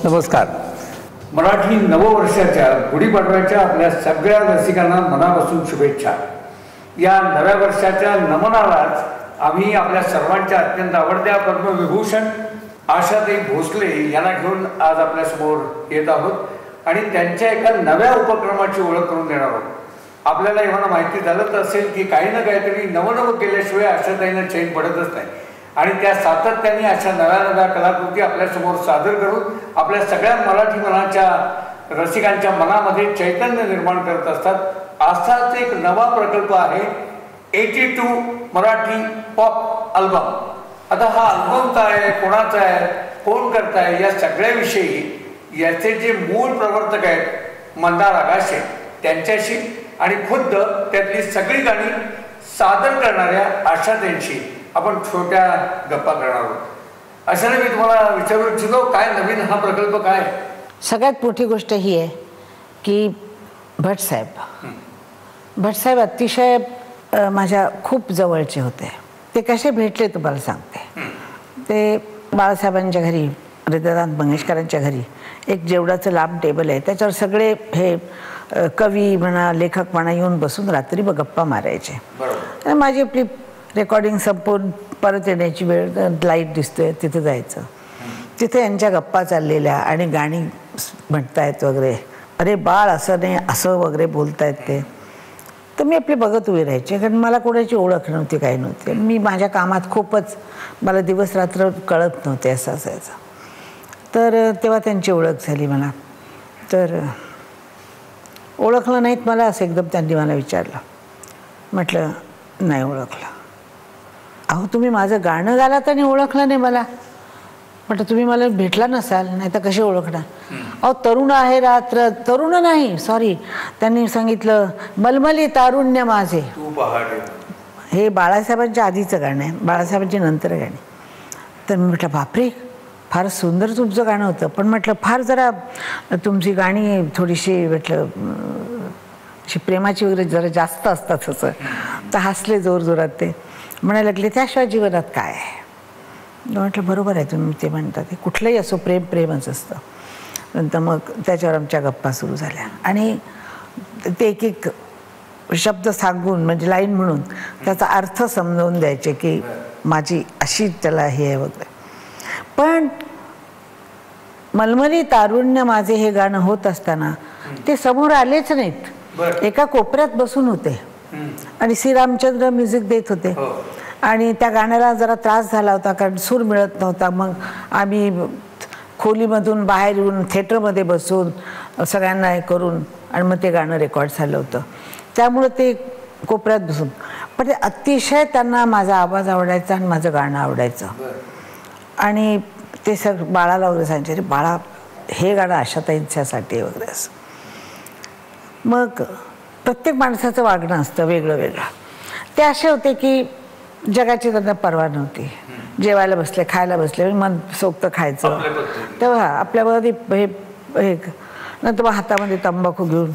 नमस्कार. मराठी नववर्षाच्या गुढीपाडव्याच्या आपल्या सगळ्या रसिकांना मनापासून शुभेच्छा. या नव्या वर्षाच्या नमनालाच आम्ही आपल्या सर्वांच्या अत्यंत आवडत्या पद्मविभूषण आशाताई भोसले यांना घेऊन आज आपल्यासमोर येत आहोत आणि त्यांच्या एका नव्या उपक्रमाची ओळख करून देणार आहोत. आपल्याला एव्हा माहिती झालंच असेल की काही ना काहीतरी नवनवं केल्याशिवाय आशाताईंना चैन पडतच नाही आणि त्या सातत्याने अशा नव्या नव्या कलाकृती आपल्यासमोर सादर करून आपल्या सगळ्या मराठी मनाच्या रसिकांच्या मनामध्ये चैतन्य निर्माण करत असतात. असाच एक नवा प्रकल्प आहे 82 मराठी पॉप अल्बम. आता हा अल्बम काय आहे, कोणाचा आहे, कोण करताय, या सगळ्याविषयी याचे जे मूळ प्रवर्तक आहेत मंदार आगाशे त्यांच्याशी आणि खुद्द त्यातली सगळी गाणी सादर करणाऱ्या आशाताईंशी आपण छोट्या गप्पा करणार आहोत. अशाने मी तुम्हाला विचारू इच्छितो, काय नवीन हा प्रकल्प काय? सगळ्यात मोठी गोष्ट ही आहे की भटसाहेब अतिशय माझ्या खूप जवळचे होते. ते कसे भेटले तुम्हाला सांगते. ते बाळासाहेबांच्या घरी, हृदयनाथ मंगेशकरांच्या घरी एक जेवढाचं लांब टेबल आहे, त्याच्यावर सगळे हे कवी म्हणा, लेखक म्हणा येऊन बसून रात्री गप्पा मारायचे. आणि माझी आपली रेकॉर्डिंग संपून परत येण्याची वेळ, लाईट दिसतोय तिथं जायचं. तिथे यांच्या गप्पा चाललेल्या आणि गाणी म्हणतायत वगैरे. अरे बाळ असं नाही असं वगैरे बोलतायत ते. तर मी आपले बघत उभी राहायचे, कारण मला कोणाची ओळख नव्हती, काही नव्हती. मी माझ्या कामात खूपच, मला दिवस रात्र कळत नव्हते असं असायचं. तर तेव्हा त्यांची ओळख झाली मला. तर ओळखलं नाहीत मला असं एकदम त्यांनी मला विचारलं. म्हटलं नाही ओळखलं. अहो तुम्ही माझं गाणं गालात आणि ओळखलं नाही मला. म्हटलं तुम्ही मला भेटला नसाल, नाही तर कसे ओळखणार. अहो तरुण आहे रात्र, तरुण नाही सॉरी, त्यांनी सांगितलं मलमली तारुण्य माझे. हे बाळासाहेबांच्या आधीचं गाणं आहे, बाळासाहेबांची नंतर गाणी. तर मी म्हटलं बापरे फार सुंदर तुमचं गाणं होतं, पण म्हटलं फार जरा तुमची गाणी थोडीशी म्हटलं अशी प्रेमाची वगैरे जरा जास्त असतात असं. तर हसले जोर जोरात. ते म्हणायला लागले त्याशिवाय जीवनात काय आहे. म्हटलं बरोबर आहे तुम्ही ते म्हणता, ते कुठलंही असो प्रेम प्रेमच असतं. नंतर मग त्याच्यावर आमच्या गप्पा सुरू झाल्या आणि ते एक एक शब्द सांगून म्हणजे लाईन म्हणून त्याचा अर्थ समजावून द्यायचे की माझी अशी त्याला हे आहे वगैरे. पण मलमली तारुण्य माझे हे गाणं होत असताना ते समोर आलेच नाहीत. एका कोपऱ्यात बसून होते आणि श्रीरामचंद्र म्युझिक देत होते. आणि त्या गाण्याला जरा त्रास झाला होता कारण सूर मिळत नव्हता. मग आम्ही खोलीमधून बाहेर येऊन थिएटरमध्ये बसून सगळ्यांना हे करून आणि मग ते गाणं रेकॉर्ड झालं होतं. त्यामुळे ते कोपऱ्यात बसून, पण ते अतिशय त्यांना माझा आवाज आवडायचा आणि माझं गाणं आवडायचं. आणि ते सगळं बाळाला वगैरे सांगायचे, अरे बाळा हे गाणं आशाताईंच्यासाठी वगैरे असं. मग प्रत्येक माणसाचं वागणं असतं वेगळं वेगळं. ते असे होते की जगाची त्यांना पर्वा नव्हती. जेवायला बसले, खायला बसले, मन सोक्त खायचं. तेव्हा आपल्यामध्ये हे नंतर मग हातामध्ये तंबाखू घेऊन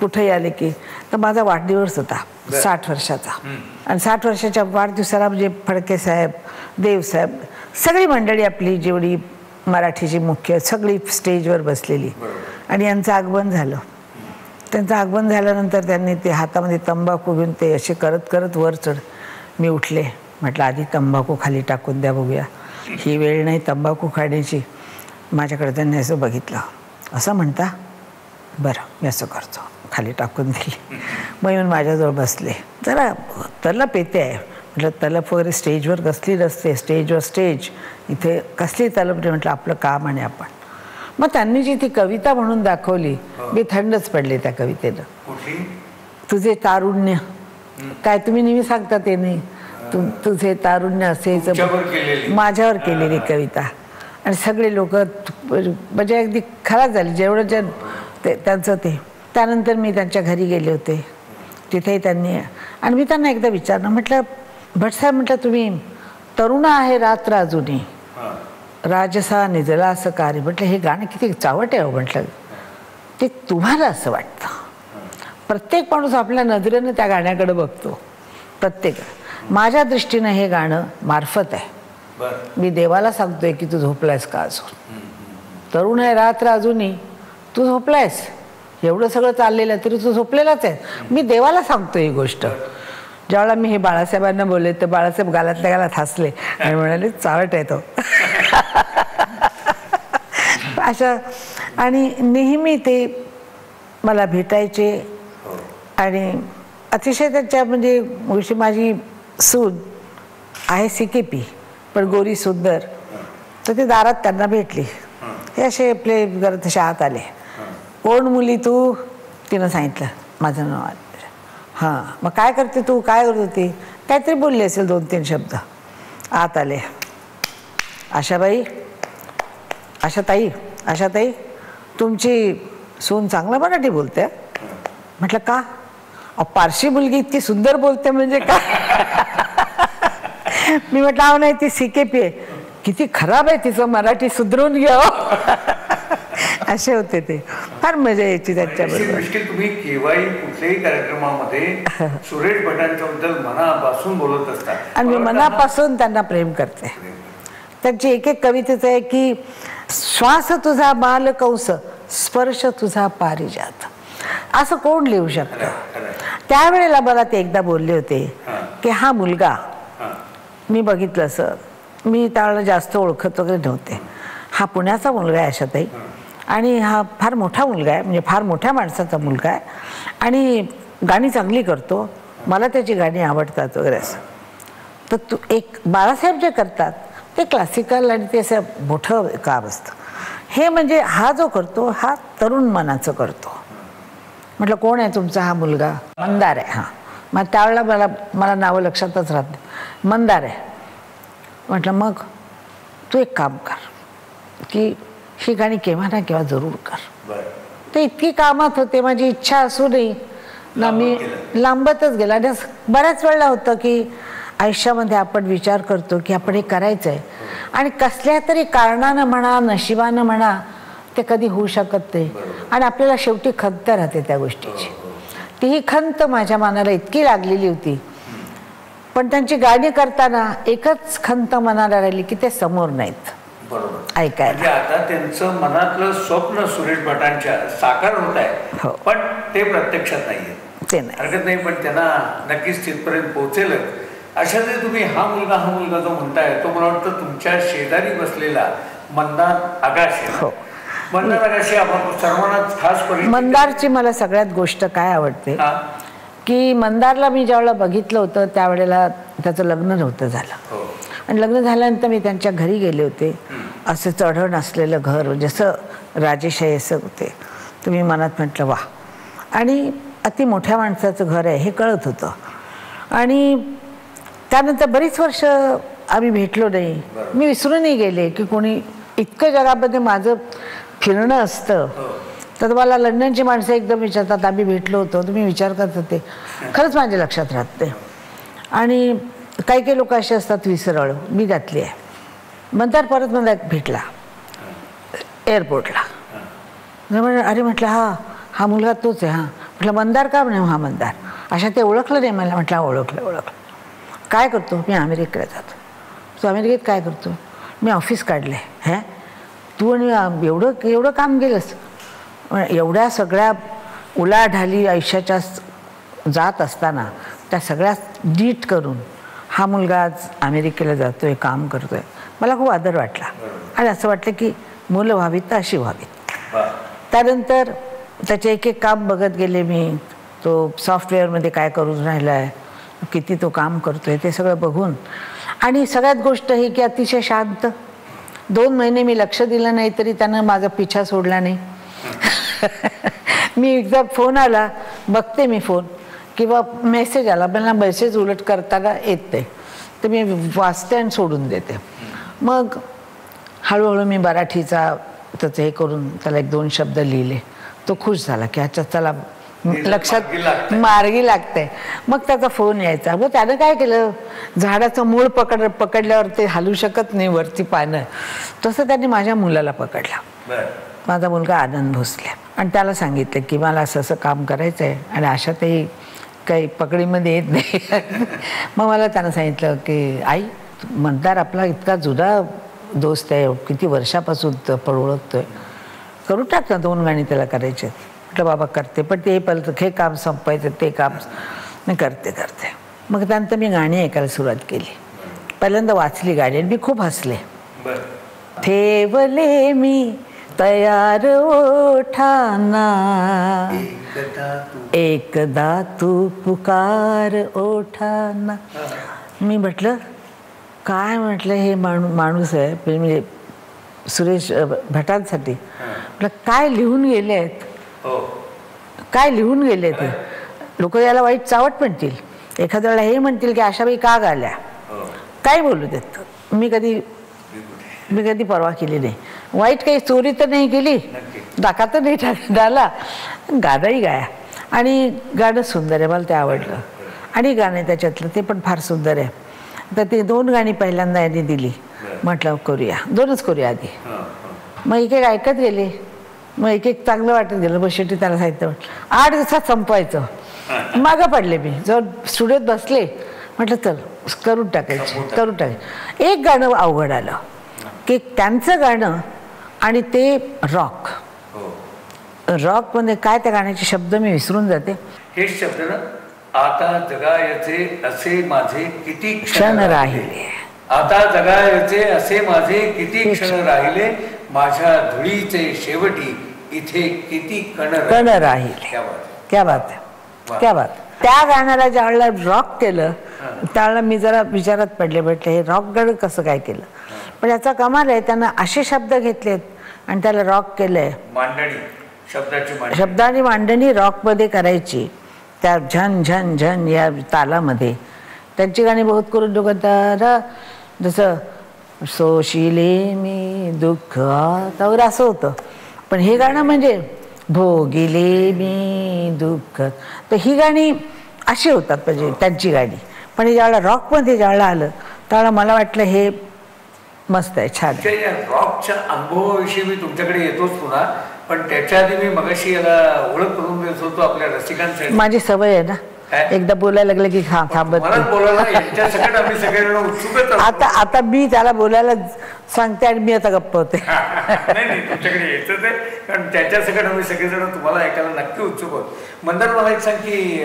कुठेही आले की. तर माझा वाढदिवस होता 60 वर्षाचा आणि 60 वर्षाच्या वाढदिवसाला म्हणजे फडके साहेब, देवसाहेब, सगळी मंडळी आपली जेवढी मराठीची मुख्य सगळी स्टेजवर बसलेली आणि यांचं आगमन झालं. त्यांचं आगमन झाल्यानंतर त्यांनी ते हातामध्ये तंबाखू घेऊन ते असे करत करत वर चढ. मी उठले, म्हटलं आधी तंबाखू खाली टाकून द्या बघूया, ही वेळ नाही तंबाखू खाण्याची. माझ्याकडे त्यांनी असं बघितलं, असं म्हणता बरं मी असं करतो, खाली टाकून दिली. मग येऊन माझ्याजवळ बसले. जरा तलप येते आहे. म्हटलं तलप वगैरे स्टेजवर कसली नसते, स्टेजवर स्टेज, इथे कसली तलप नाही. म्हटलं आपलं काम आणि आपण. मग त्यांनी जी ती कविता म्हणून दाखवली, मी थंडच पडले त्या कवितेनं. तुझे तारुण्य काय तुम्ही नेहमी सांगता ते नाही, तुझे तारुण्य असेच, माझ्यावर केलेली कविता. आणि सगळे लोक म्हणजे अगदी खराब झाली जेवढं जे त्यांचं ते. त्यानंतर मी त्यांच्या घरी गेले होते, तिथेही त्यांनी. आणि मी त्यांना एकदा विचारलं, म्हटलं भटसाहेब म्हटलं तुम्ही तरुण आहे रात्र अजूनही राजसा निजला असं कार्य. म्हटलं हे गाणं किती चावट आहे हो. म्हटलं ते तुम्हाला असं वाटतं. प्रत्येक माणूस आपल्या नजरेनं त्या गाण्याकडे बघतो. प्रत्येक माझ्या दृष्टीनं हे गाणं मार्फत आहे. मी देवाला सांगतोय की तू झोपलायस का अजून. तरुण आहे रात्र अजूनही, तू झोपलायस, एवढं सगळं चाललेलं आहे तरी तू झोपलेलाच आहे. मी देवाला सांगतो ही गोष्ट. ज्यावेळेला मी हे बाळासाहेबांना बोलले तर बाळासाहेब गालातल्या गालात हसले आणि म्हणाले चावट आहे तो. अशा आणि नेहमी ते मला भेटायचे आणि अतिशय त्याच्या म्हणजे गोष्टी. माझी सून आहे CKP पण गोरी सुंदर, तर ते दारात त्यांना भेटली. हे असे आपले जरा तसे आत आले. कोण मुली तू? तिनं सांगितलं माझं नाव आहे. हां, मग काय करते तू, काय करत होती, काहीतरी बोलली असेल 2-3 शब्द. आत आले. आशाबाई, आशाताई तुमची सून चांगलं मराठी बोलते. म्हटलं का? पारशी मुलगी इतकी सुंदर बोलते म्हणजे का? मी म्हटलं अहो नाही, ती CKP आहे. किती खराब आहे तिचं मराठी, सुधरून घ्यावं. असे होते ते. फार मजा यायची त्याच्याबरोबर. तुम्ही केव्हाही कुठल्याही कार्यक्रमामध्ये सुरेश भटांच्या बद्दल मनापासून बोलत असता आणि मी मनापासून त्यांना प्रेम करते. त्यांची एक एक कवितेचं आहे की श्वास तुझा बालकंस, स्पर्श तुझा पारिजात. असं कोण लिहू शकतं? त्यावेळेला मला ते एकदा बोलले होते की हा मुलगा, मी बघितलं असं, मी त्यावेळेला जास्त ओळखत वगैरे नव्हते. हा पुण्याचा मुलगा आहे आशाताई आणि हा फार मोठा मुलगा आहे, म्हणजे फार मोठ्या माणसाचा मुलगा आहे आणि गाणी चांगली करतो, मला त्याची गाणी आवडतात वगैरे असं. तर तू एक बाळासाहेब जे करतात ते क्लासिकल आणि ते असं मोठं काम असतं. हे म्हणजे हा जो करतो हा तरुण मनाचं करतो. म्हटलं कोण आहे तुमचा हा मुलगा? मंदार आहे. हां, मग त्यावेळेला मला नावं लक्षातच राहत नाही. मंदार आहे. म्हटलं मग तू एक काम कर की ही गाणी केव्हा ना केव्हा जरूर कर. ते इतकी कामात होते, माझी इच्छा असूनही ना मी लांबतच गेला. आणि बऱ्याच वेळेला होतं की आयुष्यामध्ये आपण विचार करतो की आपण हे करायचं आहे आणि कसल्या तरी कारणानं म्हणा, नशिबानं म्हणा, ते कधी होऊ शकत नाही आणि आपल्याला शेवटी खंत राहते त्या गोष्टीची. तीही खंत माझ्या मनाला इतकी लागलेली होती. पण त्यांची गाणी करताना एकच खंत मनाला राहिली की ते समोर नाहीत. बरोबर, ऐकायला. म्हणजे आता त्यांचं मनातलं स्वप्न सुरेश भटांच्या साकार होत आहे, पण ते प्रत्यक्षात नाहीये. ते नाही, हरकत नाही, पण त्यांना नक्कीच तिथपर्यंत पोहोचेलच. अशातही तुम्ही हा मुलगा जो म्हणताय तो मला वाटतं तुमच्या शेजारी बसलेला मंदार आगाशे. हो, मंदार आगाशे आपण सर्वांनाच खास परिचित. मंदारची मला सगळ्यात गोष्ट काय आवडते की मंदारला मी ज्यावेळेला बघितलं होतं त्यावेळेला त्याचं लग्न नव्हतं झालं आणि लग्न झाल्यानंतर मी त्यांच्या घरी गेले होते. असं चढण असलेलं घर, जसं राजेशाही असं होते. तुम्ही मनात म्हटलं वा, आणि अति मोठ्या माणसाचं घर आहे हे कळत होतं. आणि त्यानंतर बरीच वर्ष आम्ही भेटलो नाही. मी विसरूनही गेले की कोणी इतकं जगामध्ये माझं फिरणं असतं. तर मला लंडनची माणसं एकदम विचारतात आम्ही भेटलो होतो, तुम्ही विचार करत होते. खरंच माझ्या लक्षात राहत नाही. आणि काही काही लोक असे असतात विसरळ, मी त्यातली आहे. मंदार परत मला भेटला एअरपोर्टला. अरे म्हटलं हा मुलगा तोच आहे. हां म्हटलं मंदार का? म्हणे हा मंदार. अशा ते ओळखलं नाही मला. म्हटलं ओळखलं. काय करतो? मी अमेरिकेला जातो. तू अमेरिकेत काय करतो? मी ऑफिस काढलं आहे. हे तू आणि एवढं काम केलंस? एवढ्या सगळ्या उलाढाली आयुष्याच्या जात असताना त्या सगळ्या नीट करून हा मुलगा आज अमेरिकेला जातो आहे, काम करतो आहे. मला खूप आदर वाटला आणि असं वाटलं की मुलं व्हावीत तर अशी व्हावीत. त्यानंतर त्याचे एक एक काम बघत गेले मी. तो सॉफ्टवेअरमध्ये काय करून राहिला आहे, किती तो काम करतो आहे ते सगळं बघून. आणि सगळ्यात गोष्ट ही की अतिशय शांत. 2 महिने मी लक्ष दिलं नाही तरी त्यानं माझा पिछा सोडला नाही. मी एकदा फोन आला, बघते मी फोन किंवा मेसेज आला, मला मेसेज उलट करताना येत नाही तर मी वाचते आणि सोडून देते. मग हळूहळू मी मराठीचा त्याचं हे करून त्याला 1-2 शब्द लिहिले. तो खुश झाला की अच्छा चला लक्षात मार्गी लागतंय. मग त्याचा फोन यायचा. मग त्यानं काय केलं, झाडाचं मूळ पकडल्यावर ते हलू शकत नाही वरती पानं, तसं त्यांनी माझ्या मुलाला पकडला. माझा मुलगा आनंद भोसले. आणि त्याला सांगितलं की मला असं काम करायचं आहे आणि अशातही काही पकडीमध्ये येत नाही. मग मला त्यानं सांगितलं की आई मंदार आपला इतका जुना दोस्त आहे, किती वर्षापासून ओळखतोय, करू टाक ना 2 गाणी त्याला करायचे. म्हटलं बाबा करते, पण ते पहिलं हे काम संपायचं, ते काम मी करते. मग त्यानंतर मी गाणी ऐकायला सुरुवात केली. पहिल्यांदा वाचली गाणी आणि मी खूप हसले. ठेवले मी तयार ओठाना, एकदा तू पुकार ओठाना. मी म्हटलं काय, म्हटलं हे माणूस आहे म्हणजे सुरेश भटांसाठी, म्हटलं काय लिहून गेले आहेत, काय लिहून गेले ते. लोक याला वाईट चावट म्हणतील, एखाद्या वेळेला हे म्हणतील की आशाबाई का गाल्या, काय बोलू देत. मी कधी परवा केली नाही. वाईट काही चोरी तर नाही केली, डाका तर नाही डाला, गाणंही गाया. आणि गाणं सुंदर आहे, मला ते आवडलं. आणि गाणं त्याच्यातलं ते पण फार सुंदर आहे. तर ते 2 गाणी पहिल्यांदा यांनी दिली. म्हटलं करूया, 2च करूया आधी. मग एक ऐकत गेले, मग एक चांगलं वाटत गेलं. मग शेवटी त्याला सांगितलं 8 दिवसात संपवायचं. मागं पडले मी, जर स्टुडिओत बसले, म्हटलं चल करून टाकायचं. एक गाणं अवघड आलं की त्यांचं गाणं आणि ते रॉकमध्ये काय त्या गाण्याचे शब्द मी विसरून जाते. हे शब्द ना, आता जगायचे असे माझे किती क्षण राहिले, आता जगायचे असे माझे किती क्षण राहिले, माझ्या धुळीचे शेवटी इथे किती कण राहिले. क्या बात. त्या गाण्याला ज्यावेळेला रॉक केलं त्यावेळेला मी जरा विचारात पडले, म्हटलं हे रॉक गाणं कसं काय केलं. पण याचा कमाल आहे, त्यानं असे शब्द घेतलेत आणि त्याला रॉक केलंय. शब्दाची मांडणी रॉकमध्ये करायची, त्या झन झन झन या तालामध्ये. त्यांची गाणी बहुत करून लोकांना जसं सोशिले मी दुःख त्यावर असं होतं. पण हे गाणं म्हणजे भोगिले मी दुःख, तर ही गाणी अशी होतात म्हणजे त्यांची गाणी. पण हे ज्यावेळेला रॉकमध्ये ज्यावेळेला आलं त्यावेळेला मला वाटलं हे मस्त आहे, छान आहे. रॉकच्या अनुभवाविषयी मी तुमच्याकडे येतोच पुन्हा, पण त्याच्या आधी मी मगाशी याला ओळख करून देत होतो आपल्या रसिकांसाठी. माझी सवय आहे ना, एकदा बोलायला लागलं की थांबत. आता मी त्याला बोलायला सांगते आणि मी आता गप्प होते. नाही तुमच्याकडे यायचं ते, कारण त्याच्या सगळं आम्ही सगळेजण तुम्हाला ऐकायला नक्की उत्सुक आहोत. मंदार, मला एक सांग की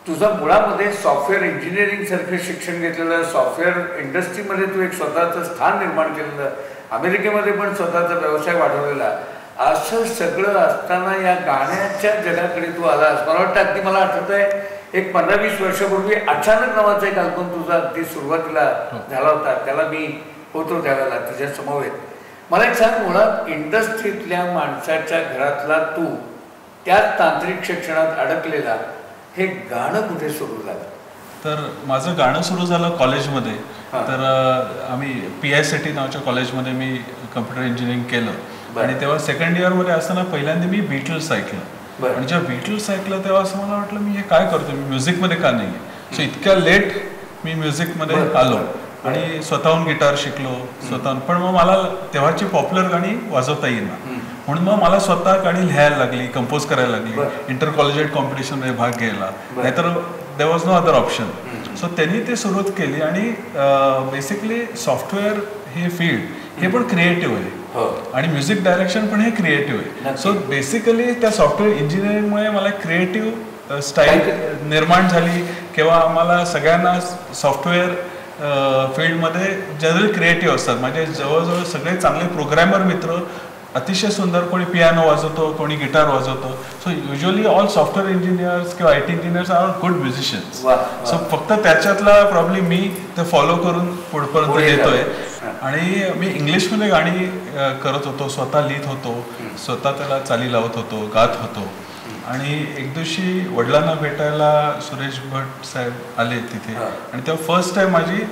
तुझं मुळामध्ये सॉफ्टवेअर इंजिनिअरिंग सारखं शिक्षण घेतलेलं, सॉफ्टवेअर इंडस्ट्रीमध्ये तू एक स्वतःचं स्थान निर्माण केलेलं, अमेरिकेमध्ये पण स्वतःचा व्यवसाय वाढवलेला, असं सगळं असताना या गाण्याच्या जगाकडे तू आलास. मला वाटतं अगदी मला आठवत आहे एक 15-20 वर्षापूर्वी अचानक नावाचा एक अल्बम तुझा अगदी सुरुवातीला झाला होता, त्याला मी होतो त्यावेळेला तुझ्या समवेत. मला एक सांग, मुळात इंडस्ट्रीतल्या माणसाच्या घरातला तू त्याच तांत्रिक शिक्षणात अडकलेला, हे गाणं कुठे सुरू झालं? तर माझं गाणं सुरू झालं कॉलेजमध्ये. तर आम्ही PICT नावाच्या कॉलेजमध्ये मी कम्प्युटर इंजिनिअरिंग केलं आणि तेव्हा सेकंड इयरमध्ये असताना पहिल्यांदा मी बीटल्स ऐकलं. आणि जेव्हा बीटल्स ऐकलं तेव्हा असं मला वाटलं मी हे काय करतो, मी म्युझिकमध्ये का नाही. सो इतक्या लेट मी म्युझिकमध्ये आलो आणि स्वतःहून गिटार शिकलो स्वतःहून. पण मग मला तेव्हाची पॉप्युलर गाणी वाजवता येईना, म्हणून मग मला स्वतः गाणी लिहायला लागली, कंपोज करायला लागली, इंटर कॉलेजिएट कॉम्पिटिशनमध्ये भाग घ्यायला, नाहीतर there was no other option. So त्यांनी ते सुरुवात केली आणि बेसिकली सॉफ्टवेअर हे फील्ड हे पण क्रिएटिव्ह आहे आणि म्युझिक डायरेक्शन पण हे क्रिएटिव्ह आहे. सो बेसिकली त्या सॉफ्टवेअर इंजिनिअरिंगमुळे मला क्रिएटिव्ह स्टाईल निर्माण झाली. किंवा आम्हाला सगळ्यांना सॉफ्टवेअर फील्डमध्ये जनरल क्रिएटिव्ह असतात. माझे जवळजवळ सगळे चांगले प्रोग्रॅमर मित्र, अतिशय सुंदर, कोणी पियानो वाजवतो, कोणी गिटार वाजवतो. So usually all software engineers किंवा IT engineers are good musicians. So फक्त त्याच्यातला प्रॉब्लेम मी ते फॉलो करून पुढपर्यंत येतोय. आणि मी इंग्लिशमध्ये गाणी करत होतो, स्वतः लिहित होतो, स्वतः त्याला चाली लावत होतो, गात होतो. आणि एक दिवशी वडिलांना भेटायला सुरेश भट साहेब आले तिथे आणि तेव्हा फर्स्ट टाइम माझी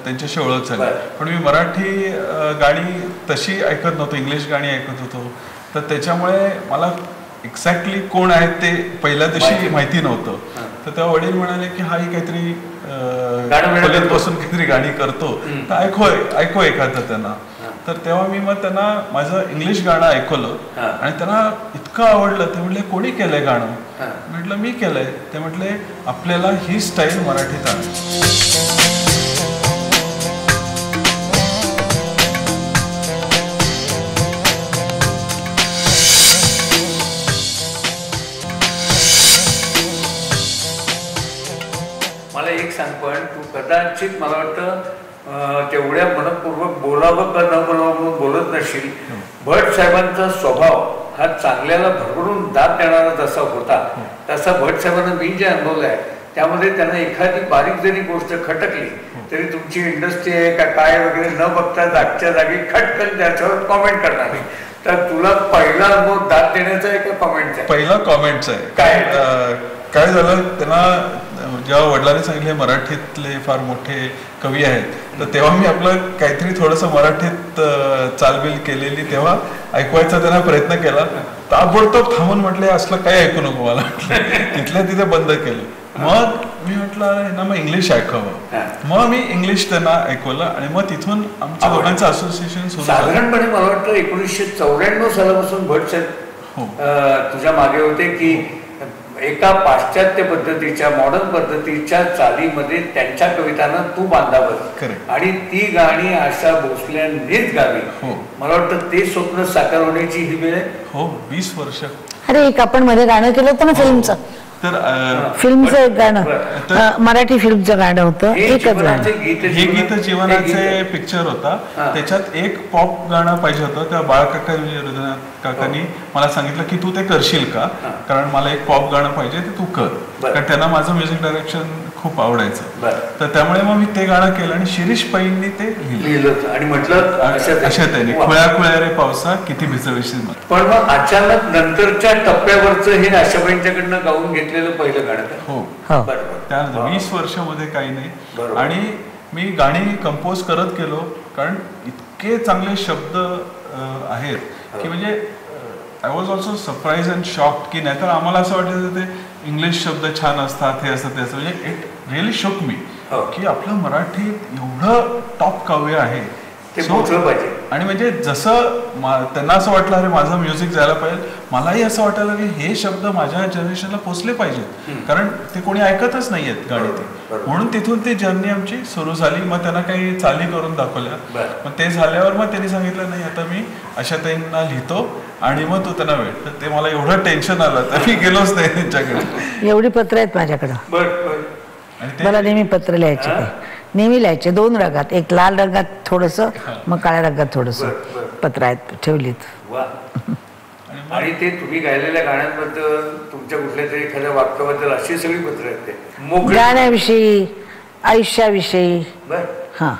त्यांच्याशी ओळख झाली. पण मी मराठी गाणी तशी ऐकत नव्हतो, इंग्लिश गाणी ऐकत होतो. तर त्याच्यामुळे मला एक्झॅक्टली कोण आहेत ते पहिल्या दिवशी माहिती नव्हतं. तर तेव्हा वडील म्हणाले की हाही काहीतरी खोलीत बसून काहीतरी गाणी करतो, तर ऐकू एखादं त्यांना. तर तेव्हा मी मग त्यांना माझं इंग्लिश गाणं ऐकवलं आणि त्यांना इतकं आवडलं. ते म्हटले कोणी केलंय गाणं? म्हटलं मी केलंय. ते म्हटले आपल्याला ही स्टाईल मराठीत आण. सांग, पण तू कदाचित मला वाटतं तेवढ्या मनपूर्वक बोलावं का न बोलावं म्हणून बोलत नसशील. भट साहेबांचा स्वभाव हा चांगल्याला भरभरून दाद देणारा जसा होता तसा भट साहेबांना मी जे अनुभवलं आहे त्यामध्ये त्यांना एखादी बारीक जरी गोष्ट खटकली तरी तुमची इंडस्ट्री आहे का काय वगैरे न बघता जागच्या जागी खटकन त्याच्यावर कॉमेंट करणार नाही. तर तुला पहिला अनुभव दाद देण्याचा आहे का कॉमेंटचा? पहिला कॉमेंटचा आहे. काय झालं, त्यांना जेव्हा वडिलांनी सांगितले मराठीतले फार मोठे कवी आहेत, तर तेव्हा मी आपलं काहीतरी थोडंसं मराठीत चालबिल केलेली तेव्हा ऐकवायचा त्यांना प्रयत्न केला. ताबडतोब थांबून म्हटले असलं काही ऐकू नको मला, तिथल्या तिथे बंद केलं. मग मी म्हटलं ना मग इंग्लिश ऐकावं. मग मी इंग्लिश त्यांना ऐकवलं आणि मग तिथून आमच्या दोघांचं असोसिएशन सुरू. साधारणपणे मला वाटतं 1994 सालापासून भट साहेब तुझ्या मागे होते की एका पाश्चात्य पद्धतीच्या मॉडर्न पद्धतीच्या चालीमध्ये त्यांच्या कवितांना तू बांधावं आणि ती गाणी आशा भोसल्यांनीच गावी. मला वाटतं ते स्वप्न साकार होण्याची ही वेळ आहे. हो, 20 वर्ष. अरे एक आपण मध्ये गाणं केलं होतं ना फिल्मचं, तर फिल्मचं एक गाणं, मराठी फिल्मचं गाणं होतं, एकच गाणं. हे गीत जीवनाचे पिक्चर होता, त्याच्यात एक पॉप गाणं पाहिजे होतं. त्या बाळकाका हृदयनाथ काकांनी मला सांगितलं की तू ते करशील का, कारण मला एक पॉप गाणं पाहिजे ते तू कर, कारण त्यांना माझं म्युझिक डायरेक्शन खूप आवडायचं. तर त्यामुळे मग मी ते गाणं केलं आणि शिरीष पैंनी ते लिहिलं आणि म्हटलं अशा त्याने खुळ्या खुळ्या रे पावसा किती भिजविशील. पण मग अचानक नंतरच्या टप्प्यावरचं हे आशाबाईंच्याकडनं गाऊन घेतलेलं पहिलं गाणं. हो, त्यानंतर 20 वर्षामध्ये काही नाही. आणि मी गाणी कंपोज करत गेलो, कारण इतके चांगले शब्द आहेत की म्हणजे I was also surprise and shocked की नाहीतर आम्हाला असं वाटायचं ते इंग्लिश शब्द छान असतात, हे असं ते असं. म्हणजे इट रिअली शॉक मी की आपलं मराठीत एवढं टॉप काव्य आहे आणि म्हणजे जसं त्यांना असं वाटलं अरे माझं म्युझिक जायला पाहिजे, मलाही असं वाटायला की हे शब्द माझ्या जनरेशनला पोचले पाहिजेत, कारण ते कोणी ऐकतच नाहीयेत गाणी ते. म्हणून तिथून ती जर्नी आमची सुरू झाली. मग त्यांना काही चाली करून दाखवल्या. मग ते झाल्यावर मग त्यांनी सांगितलं नाही आता मी आशाताईंना लिहितो आणि मग तू त्यांना वेळ. तर ते मला एवढं टेन्शन आलं तर मी गेलोच नाही त्यांच्याकडे. एवढी पत्र आहेत माझ्याकडं, मला नेहमी पत्र लिहायचे, नेहमी लिहायचे 2 रंगात, एक लाल रंगात थोडस, मग काळ्या रंगात थोडस पत्र आहेत ठेवलीत. आणि ते तुम्ही गायलेल्या गाण्यांबद्दल तुमच्या कुठल्या तरी एखाद्या वाक्याबद्दल अशी सगळी पत्र आहेत ते गाण्याविषयी, आयुष्याविषयी. हा,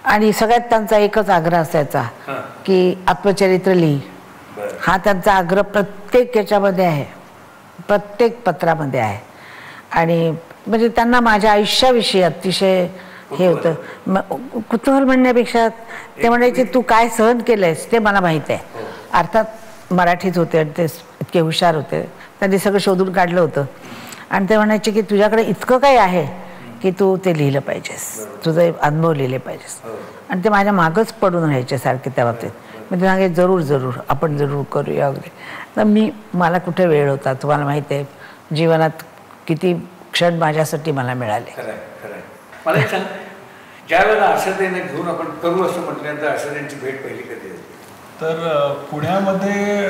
आणि सगळ्यात त्यांचा एकच आग्रह असायचा की आत्मचरित्र लिही. हा त्यांचा आग्रह प्रत्येक याच्यामध्ये आहे, प्रत्येक पत्रामध्ये आहे. आणि म्हणजे त्यांना माझ्या आयुष्याविषयी अतिशय हे होतं. कुतूहल म्हणण्यापेक्षा ते म्हणायचे तू काय सहन केलंयस ते मला माहीत आहे. अर्थात मराठीत होते आणि ते इतके हुशार होते, त्यांनी सगळं शोधून काढलं होतं. आणि ते म्हणायचे की तुझ्याकडे इतकं काही आहे की तू ते लिहिलं पाहिजेस, तुझे अनुभव लिहिले पाहिजेस. आणि ते माझ्या मागच पडून राहायचे सारखे त्या बाबतीत. मी ते सांगायचे जरूर जरूर आपण जरूर करूया वगैरे. तर मला कुठे वेळ होता, तुम्हाला माहिती आहे जीवनात किती क्षण माझ्यासाठी मला मिळाले. मला एक सांग, ज्या वेळेला आशाताईंना घेऊन आपण करू असं म्हटल्यानंतर आशाताईंची भेट पहिली कधी झाली? तर पुण्यामध्ये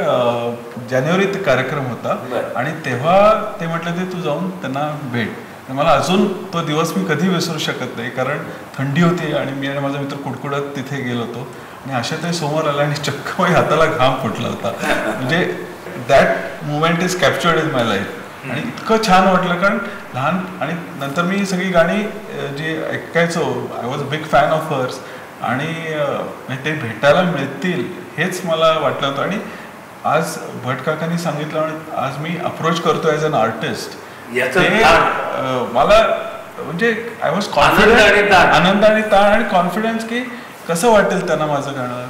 जानेवारीत कार्यक्रम होता आणि तेव्हा ते म्हटलं ते तू जाऊन त्यांना भेट. मला अजून तो दिवस मी कधी विसरू शकत नाही, कारण थंडी होती आणि मी आणि माझा मित्र कुडकुडत तिथे गेलो होतो आणि आशाताई समोर आला आणि चक्क माझ्या हाताला घाम फुटला होता. म्हणजे that moment is captured in my life. आणि इतकं छान वाटलं, कारण लहान आणि नंतर मी सगळी गाणी जी ऐकायचो, I was a big fan of hers. आणि ते भेटायला मिळतील हेच मला वाटलं होतं. आणि आज भट काकांनी सांगितलं आणि आज मी अप्रोच करतो ॲज अन आर्टिस्ट, ते मला म्हणजे आय वॉज कॉन्फिडंट, आनंद आणि ताण आणि कॉन्फिडन्स की कसं वाटेल त्यांना माझं गाणं,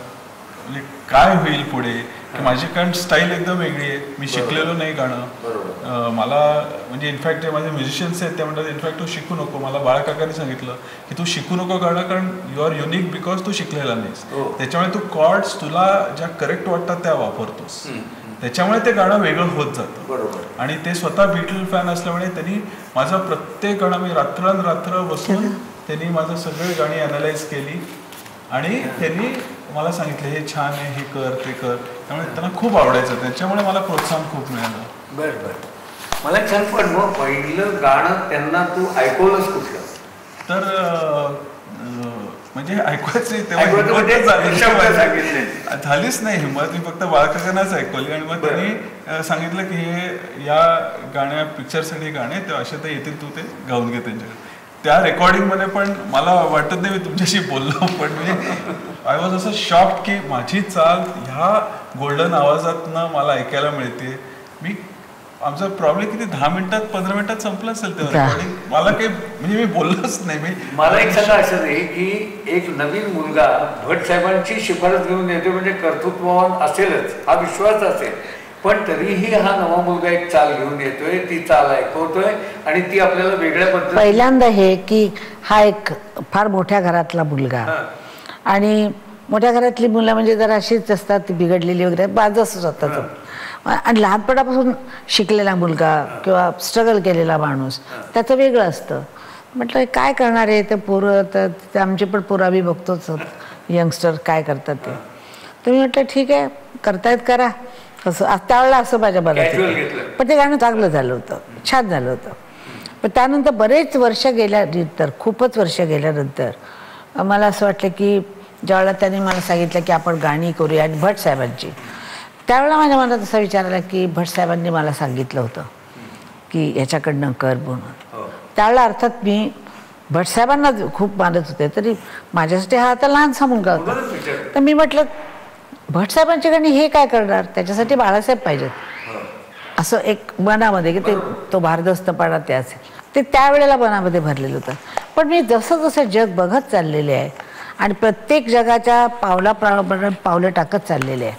म्हणजे काय होईल पुढे. माझी कारण स्टाईल एकदम वेगळी आहे, मी शिकलेलो नाही गाणं. मला म्हणजे इनफॅक्ट जे माझे म्युझिशियन्स आहेत ते म्हणतात इनफॅक्ट तू शिकू नको. मला बाळकाकांनी सांगितलं की तू शिकू नको गाणं, कारण यू आर युनिक बिकॉज तू शिकलेला नाहीस. त्याच्यामुळे तू कॉर्ड्स तुला ज्या करेक्ट वाटतात त्या वापरतोस, त्याच्यामुळे ते गाणं वेगळं होत जातं. आणि ते स्वतः बीटल फॅन असल्यामुळे त्यांनी माझं प्रत्येक गाणं मी रात्रंरात्र बसून त्यांनी माझं सगळे गाणी अनालाइज केली आणि त्यांनी मला सांगितलं हे छान आहे, हे कर ते कर. त्यामुळे त्यांना खूप आवडायचं, त्याच्यामुळे मला प्रोत्साहन खूप मिळालं. बरं बरं. मला छान. पण मग पहिलं गाणं त्यांना तू ऐकवलंच कुठलं? तर म्हणजे ऐकवायची तेव्हा झालीच नाही हिंमत. मी फक्त बाळकाकांनाच ऐकवली आणि मग त्यांनी सांगितलं की हे या गाण्या पिक्चरसाठी गाणे ते असे तर येतील, तू ते गाऊन घे त्यांच्याकडे. त्या रेकॉर्डिंगमध्ये पण मला वाटत नाही मी तुमच्याशी बोललो, पण मी आय वॉज असं शॉक्ड की माझी चाल ह्या गोल्डन आवाजातनं मला ऐकायला मिळते. मी आमचा प्रॉब्लेम किती 10 मिनिटात 15 मिनिटात संपलं असेल ते रेकॉर्डिंग. मला काही म्हणजे मी बोललोच नाही. मला एक सांगा असं आहे की एक नवीन मुलगा भट साहेबांची शिफारस घेऊन येतो म्हणजे कर्तृत्ववान असेलच हा विश्वास असेल, पण तरीही हा नवा मुलगा एक चाल घेऊन येतोय, ती चाल ऐकवतोय आणि ती आपल्याला वेगळ्या पद्धतीने. पहिल्यांदा हे की हा एक फार मोठ्या घरातला मुलगा आणि मोठ्या घरातली मुलं म्हणजे जरा अशीच असतात, ती बिघडलेली वगैरे माझं असंच होतं. आणि लहानपणापासून शिकलेला मुलगा किंवा स्ट्रगल केलेला माणूस त्याचं वेगळं असतं. म्हटलं काय करणार आहे ते पोरं, तर आमचे पण पोरं आम्ही बघतोच यंगस्टर काय करतात ते. तर मी म्हटलं ठीक आहे करतायत करा असं. त्यावेळेला असं माझ्या बरं, पण ते गाणं चांगलं झालं होतं, छान झालं होतं. पण त्यानंतर बरेच वर्ष गेल्यानंतर, खूपच वर्ष गेल्यानंतर मला असं वाटलं की ज्यावेळेला त्यांनी मला सांगितलं की आपण गाणी करूया आणि भट साहेबांची, त्यावेळेला माझ्या मनात असा विचार आला की भट साहेबांनी मला सांगितलं होतं की ह्याच्याकडनं कर म्हणून. त्यावेळेला अर्थात मी भट साहेबांना खूप मानत होते, तरी माझ्यासाठी हा आता लहानसा मुलगा होता. तर मी म्हटलं भट साहेबांची गाणी हे काय करणार, त्याच्यासाठी बाळासाहेब पाहिजेत असं एक मनामध्ये की ते तो भारदस्तपणा ते असेल ते त्यावेळेला मनामध्ये भरलेलं होतं. पण मी जसं जसं जग बघत चाललेले आहे आणि प्रत्येक जगाच्या पावलाप्रमाणे पावलं टाकत चाललेले आहे,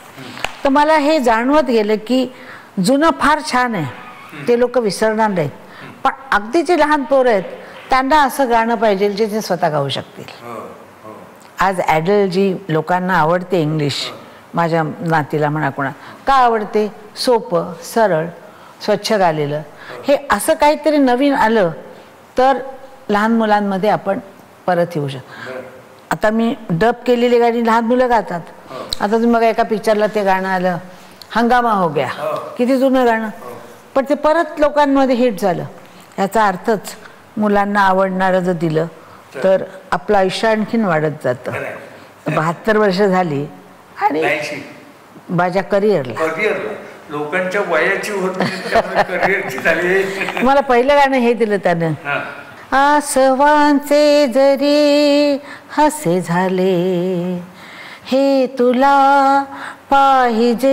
तर मला हे जाणवत गेलं की जुनं फार छान आहे, ते लोक विसरणार नाहीत. पण अगदी जे लहान पोरं आहेत त्यांना असं गाणं पाहिजे जे ते स्वतः गाऊ शकतील. आज ॲडल जी लोकांना आवडते इंग्लिश, माझ्या नातीला म्हणा कोणा का आवडते, सोपं सरळ स्वच्छ गालेलं, हे असं काहीतरी नवीन आलं तर लहान मुलांमध्ये आपण परत येऊ शकतो. आता मी डब केलेली गाणी लहान मुलं गातात. आता तुम्ही बघा एका पिक्चरला ते गाणं आलं हंगामा हो गया, किती जुनं गाणं, पण ते परत लोकांमध्ये हिट झालं. याचा अर्थच मुलांना आवडणारं जर दिलं तर आपलं आयुष्य आणखीन वाढत जातं. 72 वर्ष झाली आणि माझ्या करिअरला लोकांच्या वयाची करिअरची झाली. मला पहिलं गाणं हे दिलं त्यानं, आसवांचे जरी हसे झाले हे तुला पाहिजे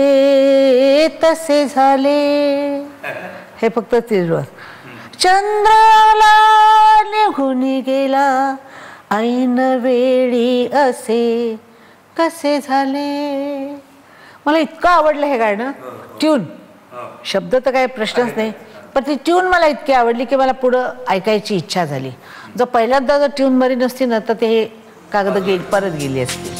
तसे झाले, हे फक्त तिरवत. चंद्राला निघून गेला ऐन वेळी असे कसे झाले. मला इतकं आवडलं हे गाणं. ट्यून, शब्द तर काही प्रश्नच नाही, पण ती ट्यून मला इतकी आवडली की मला पुढं ऐकायची इच्छा झाली. जर पहिल्यांदा जर ट्यून बरी नसती ना तर ते कागद परत गेली असती.